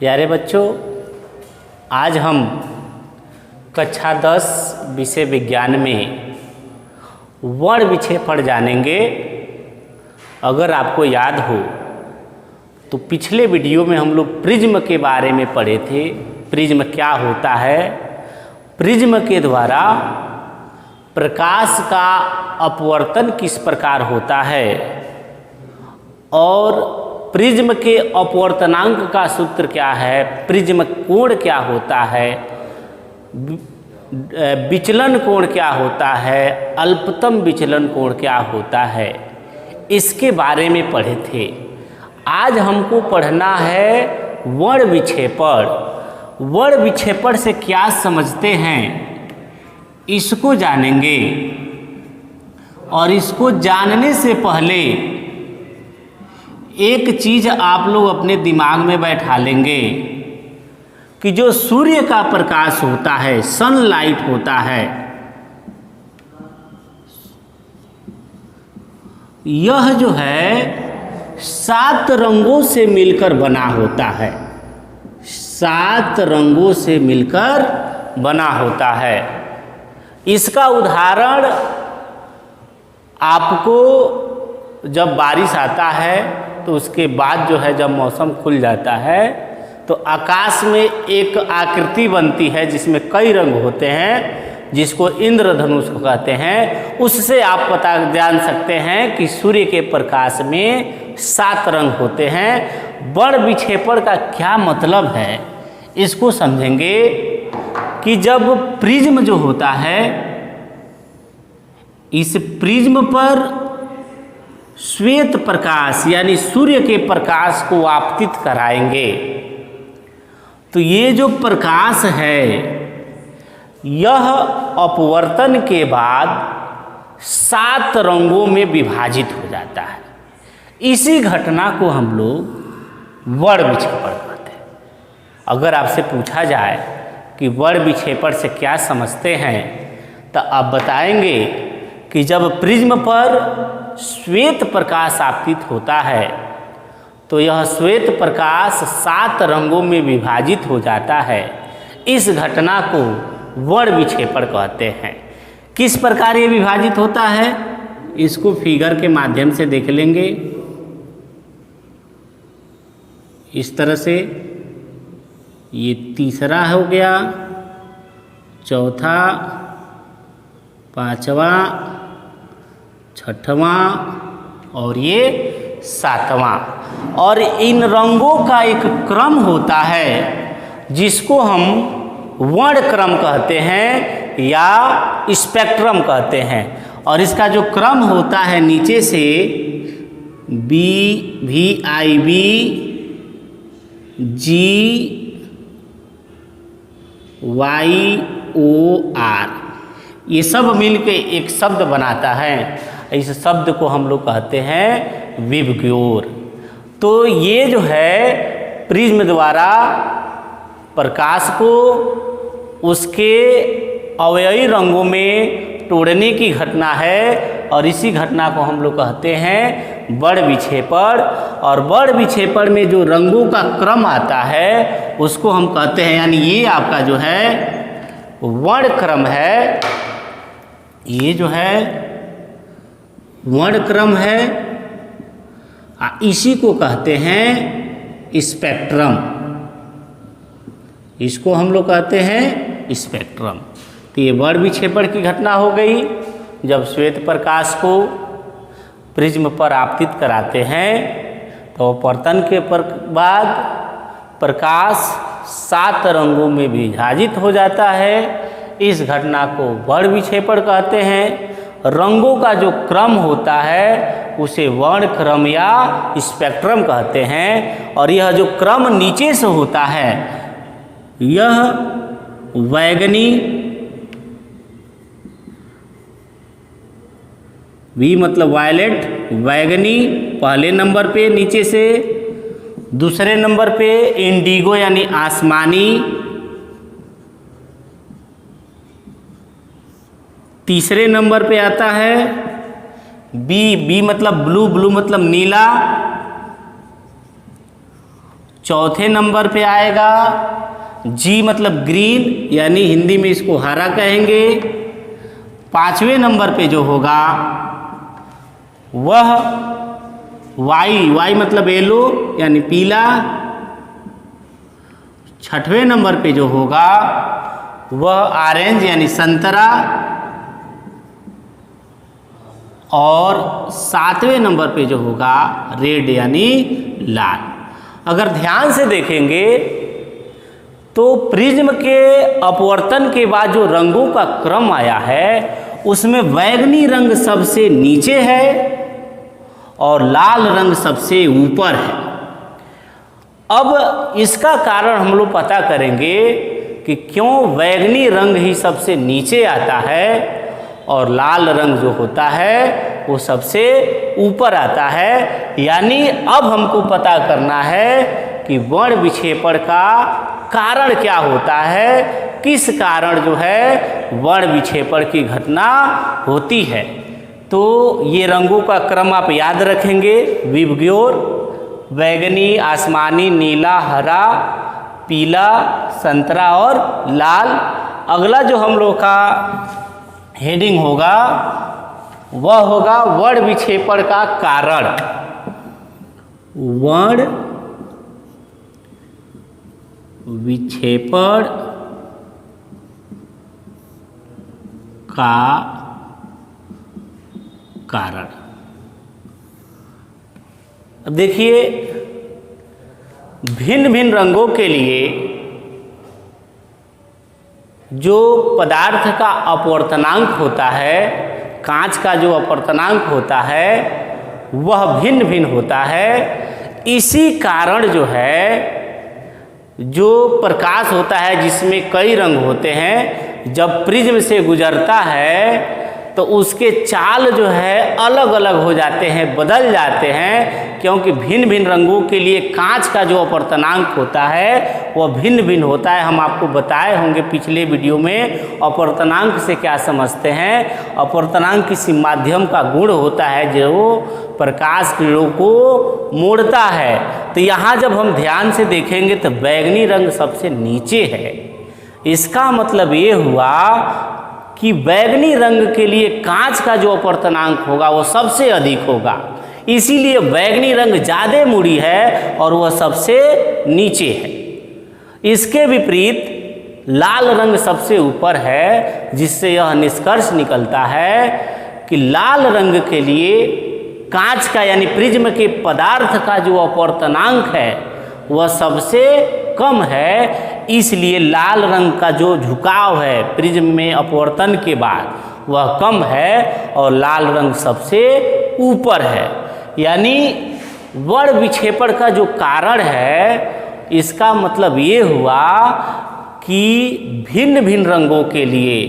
प्यारे बच्चों, आज हम कक्षा 10 विषय विज्ञान में वर्ण विक्षेपण जानेंगे। अगर आपको याद हो तो पिछले वीडियो में हम लोग प्रिज्म के बारे में पढ़े थे। प्रिज्म क्या होता है, प्रिज्म के द्वारा प्रकाश का अपवर्तन किस प्रकार होता है और प्रिज्म के अपवर्तनांक का सूत्र क्या है, प्रिज्म कोण क्या होता है, विचलन कोण क्या होता है, अल्पतम विचलन कोण क्या होता है, इसके बारे में पढ़े थे। आज हमको पढ़ना है वर्ण विक्षेपण। वर्ण विक्षेपण से क्या समझते हैं इसको जानेंगे, और इसको जानने से पहले एक चीज आप लोग अपने दिमाग में बैठा लेंगे कि जो सूर्य का प्रकाश होता है, सनलाइट होता है, यह जो है 7 रंगों से मिलकर बना होता है। 7 रंगों से मिलकर बना होता है। इसका उदाहरण आपको जब बारिश आता है तो उसके बाद जो है जब मौसम खुल जाता है तो आकाश में एक आकृति बनती है जिसमें कई रंग होते हैं, जिसको इंद्रधनुष कहते हैं। उससे आप जान सकते हैं कि सूर्य के प्रकाश में 7 रंग होते हैं। वर्ण विक्षेपण का क्या मतलब है इसको समझेंगे कि जब प्रिज्म जो होता है, इस प्रिज्म पर श्वेत प्रकाश यानी सूर्य के प्रकाश को आपतित कराएंगे तो ये जो प्रकाश है यह अपवर्तन के बाद 7 रंगों में विभाजित हो जाता है। इसी घटना को हम लोग वर्ण विक्षेपण कहते हैं। अगर आपसे पूछा जाए कि वर्ण विक्षेपण से क्या समझते हैं तो आप बताएंगे कि जब प्रिज्म पर श्वेत प्रकाश आपतित होता है तो यह श्वेत प्रकाश 7 रंगों में विभाजित हो जाता है। इस घटना को वर्ण विक्षेपण कहते हैं। किस प्रकार ये विभाजित होता है इसको फिगर के माध्यम से देख लेंगे। इस तरह से ये तीसरा हो गया, चौथा, पांचवा, छठवां और ये 7वां। और इन रंगों का एक क्रम होता है जिसको हम वर्ण क्रम कहते हैं या स्पेक्ट्रम कहते हैं। और इसका जो क्रम होता है नीचे से VIB, GYOR, ये सब मिलके एक शब्द बनाता है। इस शब्द को हम लोग कहते हैं विबग्योर। तो ये जो है प्रिज्म द्वारा प्रकाश को उसके अवयवी रंगों में तोड़ने की घटना है, और इसी घटना को हम लोग कहते हैं वर्ण विक्षेपण। और वर्ण विक्षेपण में जो रंगों का क्रम आता है उसको हम कहते हैं, यानी ये आपका जो है वर्ण क्रम है, ये जो है वर्ण क्रम है, इसी को कहते हैं स्पेक्ट्रम। इसको हम लोग कहते हैं स्पेक्ट्रम। तो ये वर्ण विक्षेपण की घटना हो गई जब श्वेत प्रकाश को प्रिज्म पर आपतित कराते हैं तो अपवर्तन के बाद प्रकाश 7 रंगों में विभाजित हो जाता है। इस घटना को वर्ण विक्षेपण कहते हैं। रंगों का जो क्रम होता है उसे वर्ण क्रम या स्पेक्ट्रम कहते हैं। और यह जो क्रम नीचे से होता है यह वैगनी, V मतलब वायलेट, वैगनी पहले नंबर पे नीचे से, दूसरे नंबर पे इंडिगो यानी आसमानी, तीसरे नंबर पे आता है बी मतलब ब्लू, ब्लू मतलब नीला, चौथे नंबर पे आएगा जी मतलब ग्रीन, यानी हिंदी में इसको हरा कहेंगे। पांचवें नंबर पे जो होगा वह वाई मतलब येलो यानी पीला। छठवें नंबर पे जो होगा वह ऑरेंज यानी संतरा। और सातवें नंबर पे जो होगा रेड यानी लाल। अगर ध्यान से देखेंगे तो प्रिज्म के अपवर्तन के बाद जो रंगों का क्रम आया है उसमें बैंगनी रंग सबसे नीचे है और लाल रंग सबसे ऊपर है। अब इसका कारण हम लोग पता करेंगे कि क्यों बैंगनी रंग ही सबसे नीचे आता है और लाल रंग जो होता है वो सबसे ऊपर आता है। यानी अब हमको पता करना है कि वर्ण विक्षेपण का कारण क्या होता है, किस कारण जो है वर्ण विक्षेपण की घटना होती है। तो ये रंगों का क्रम आप याद रखेंगे, विबग्योर, बैंगनी, आसमानी, नीला, हरा, पीला, संतरा और लाल। अगला जो हम लोग का हेडिंग होगा वह होगा वर्ण विक्षेपण का कारण। वर्ण विक्षेपण का कारण। अब देखिए, भिन्न भिन्न रंगों के लिए जो पदार्थ का अपवर्तनांक होता है, कांच का जो अपवर्तनांक होता है वह भिन्न भिन्न होता है। इसी कारण जो है जो प्रकाश होता है जिसमें कई रंग होते हैं, जब प्रिज्म से गुजरता है तो उसके चाल जो है अलग अलग हो जाते हैं, बदल जाते हैं, क्योंकि भिन्न भिन्न रंगों के लिए कांच का जो अपवर्तनांक होता है वह भिन्न भिन्न होता है। हम आपको बताए होंगे पिछले वीडियो में अपवर्तनांक से क्या समझते हैं। अपवर्तनांक किसी माध्यम का गुण होता है जो प्रकाश किरणों को मोड़ता है। तो यहाँ जब हम ध्यान से देखेंगे तो बैंगनी रंग सबसे नीचे है। इसका मतलब ये हुआ कि बैंगनी रंग के लिए कांच का जो अपवर्तनांक होगा वो सबसे अधिक होगा, इसीलिए बैंगनी रंग ज़्यादा मुड़ी है और वह सबसे नीचे है। इसके विपरीत लाल रंग सबसे ऊपर है, जिससे यह निष्कर्ष निकलता है कि लाल रंग के लिए कांच का यानी प्रिज्म के पदार्थ का जो अपवर्तनांक है वह सबसे कम है। इसलिए लाल रंग का जो झुकाव है प्रिज्म में अपवर्तन के बाद वह कम है और लाल रंग सबसे ऊपर है। यानी वर्ण विक्षेपण का जो कारण है, इसका मतलब ये हुआ कि भिन्न भिन्न रंगों के लिए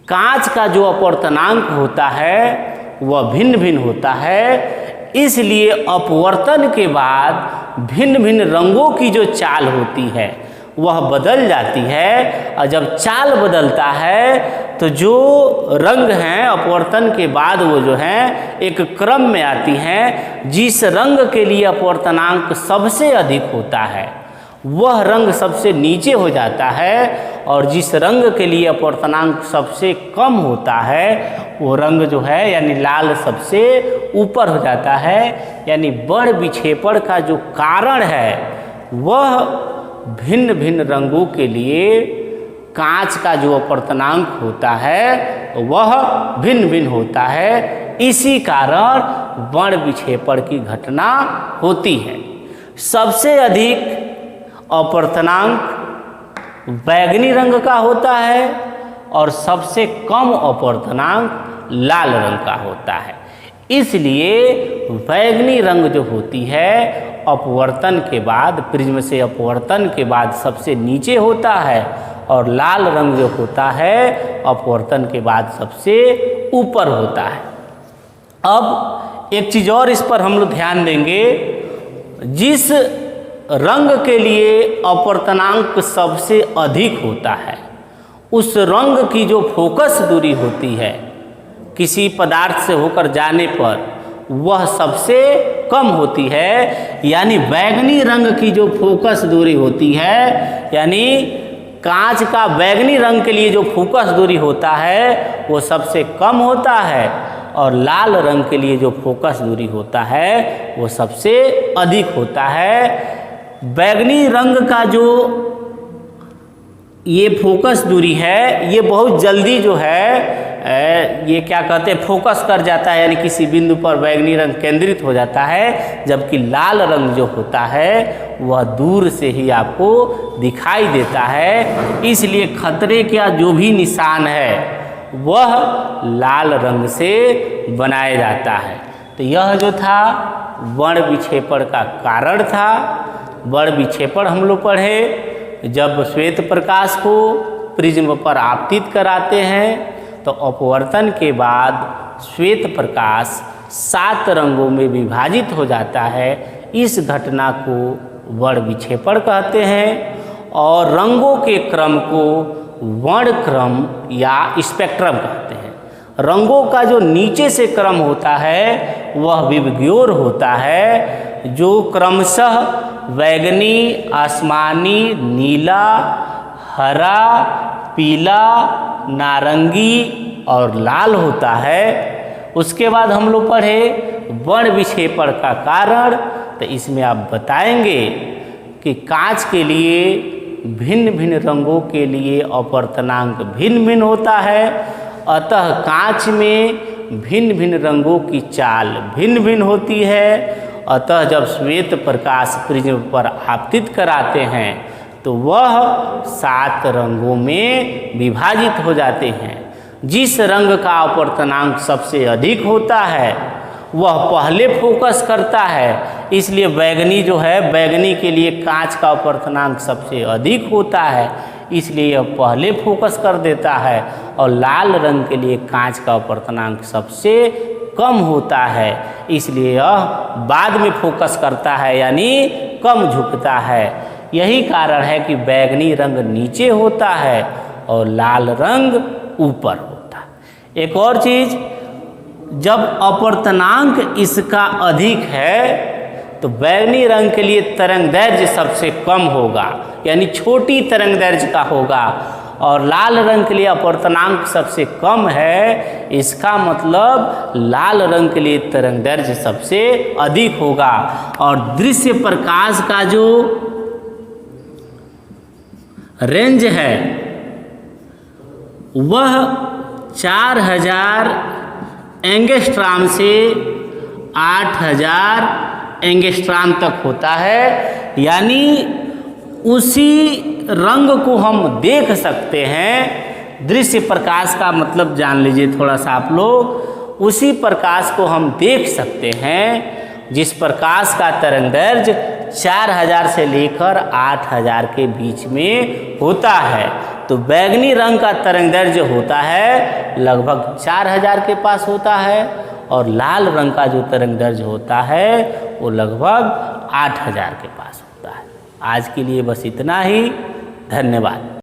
कांच का जो अपवर्तनांक होता है वह भिन्न भिन्न होता है। इसलिए अपवर्तन के बाद भिन्न भिन्न रंगों की जो चाल होती है वह बदल जाती है। और जब चाल बदलता है तो जो रंग हैं अपवर्तन के बाद वो जो हैं एक क्रम में आती हैं। जिस रंग के लिए अपवर्तनांक सबसे अधिक होता है वह रंग सबसे नीचे हो जाता है और जिस रंग के लिए अपवर्तनांक सबसे कम होता है वो रंग जो है यानी लाल सबसे ऊपर हो जाता है। यानी वर्ण विक्षेपण का जो कारण है वह भिन्न भिन्न रंगों के लिए कांच का जो अपवर्तनांक होता है वह भिन्न भिन्न होता है। इसी कारण वर्ण विक्षेपण की घटना होती है। सबसे अधिक अपवर्तनांक बैंगनी रंग का होता है और सबसे कम अपवर्तनांक लाल रंग का होता है। इसलिए बैंगनी रंग जो होती है अपवर्तन के बाद, प्रिज्म से अपवर्तन के बाद सबसे नीचे होता है और लाल रंग जो होता है अपवर्तन के बाद सबसे ऊपर होता है। अब एक चीज़ और इस पर हम लोग ध्यान देंगे, जिस रंग के लिए अपवर्तनांक सबसे अधिक होता है उस रंग की जो फोकस दूरी होती है किसी पदार्थ से होकर जाने पर वह सबसे कम होती है, यानी बैंगनी रंग की जो फोकस दूरी होती है, यानी कांच का बैंगनी रंग के लिए जो फोकस दूरी होता है वो सबसे कम होता है, और लाल रंग के लिए जो फोकस दूरी होता है वो सबसे अधिक होता है। बैंगनी रंग का जो ये फोकस दूरी है ये बहुत जल्दी जो है ये क्या कहते हैं फोकस कर जाता है, यानी किसी बिंदु पर बैंगनी रंग केंद्रित हो जाता है, जबकि लाल रंग जो होता है वह दूर से ही आपको दिखाई देता है। इसलिए खतरे का जो भी निशान है वह लाल रंग से बनाया जाता है। तो यह जो था वर्ण विक्षेपण का कारण था। वर्ण विक्षेपण हम लोग पढ़े, जब श्वेत प्रकाश को प्रिज्म पर आपतित कराते हैं तो अपवर्तन के बाद श्वेत प्रकाश 7 रंगों में विभाजित हो जाता है। इस घटना को वर्ण विक्षेपण कहते हैं, और रंगों के क्रम को वर्ण क्रम या स्पेक्ट्रम कहते हैं। रंगों का जो नीचे से क्रम होता है वह विबग्योर होता है, जो क्रमशः बैंगनी, आसमानी, नीला, हरा, पीला, नारंगी और लाल होता है। उसके बाद हम लोग पढ़े वर्ण विक्षेपण का कारण। तो इसमें आप बताएंगे कि कांच के लिए भिन्न भिन्न रंगों के लिए अपवर्तनांक भिन्न भिन्न होता है, अतः कांच में भिन्न भिन्न रंगों की चाल भिन्न भिन्न होती है। अतः जब श्वेत प्रकाश प्रिज्म पर आपतित कराते हैं तो वह 7 रंगों में विभाजित हो जाते हैं। जिस रंग का अपवर्तनांक सबसे अधिक होता है वह पहले फोकस करता है, इसलिए बैंगनी जो है, बैंगनी के लिए कांच का अपवर्तनांक सबसे अधिक होता है, इसलिए यह पहले फोकस कर देता है, और लाल रंग के लिए कांच का अपवर्तनांक सबसे कम होता है, इसलिए यह बाद में फोकस करता है, यानी कम झुकता है। यही कारण है कि बैंगनी रंग नीचे होता है और लाल रंग ऊपर होता है। एक और चीज, जब अपवर्तनांक इसका अधिक है तो बैंगनी रंग के लिए तरंगदैर्घ्य सबसे कम होगा, यानी छोटी तरंगदैर्घ्य का होगा, और लाल रंग के लिए अपवर्तनांक सबसे कम है। इसका मतलब लाल रंग के लिए तरंगदैर्घ्य सबसे अधिक होगा, और दृश्य प्रकाश का जो रेंज है वह 4000 एंगस्ट्रॉम से 8000 एंगस्ट्रॉम तक होता है, यानी उसी रंग को हम देख सकते हैं। दृश्य प्रकाश का मतलब जान लीजिए थोड़ा सा आप लोग, उसी प्रकाश को हम देख सकते हैं जिस प्रकाश का तरंगदैर्घ्य 4000 से लेकर 8000 के बीच में होता है। तो बैंगनी रंग का तरंगदैर्घ्य होता है लगभग 4000 के पास होता है, और लाल रंग का जो तरंगदैर्घ्य होता है वो लगभग 8000 के पास होता है। आज के लिए बस इतना ही। धन्यवाद।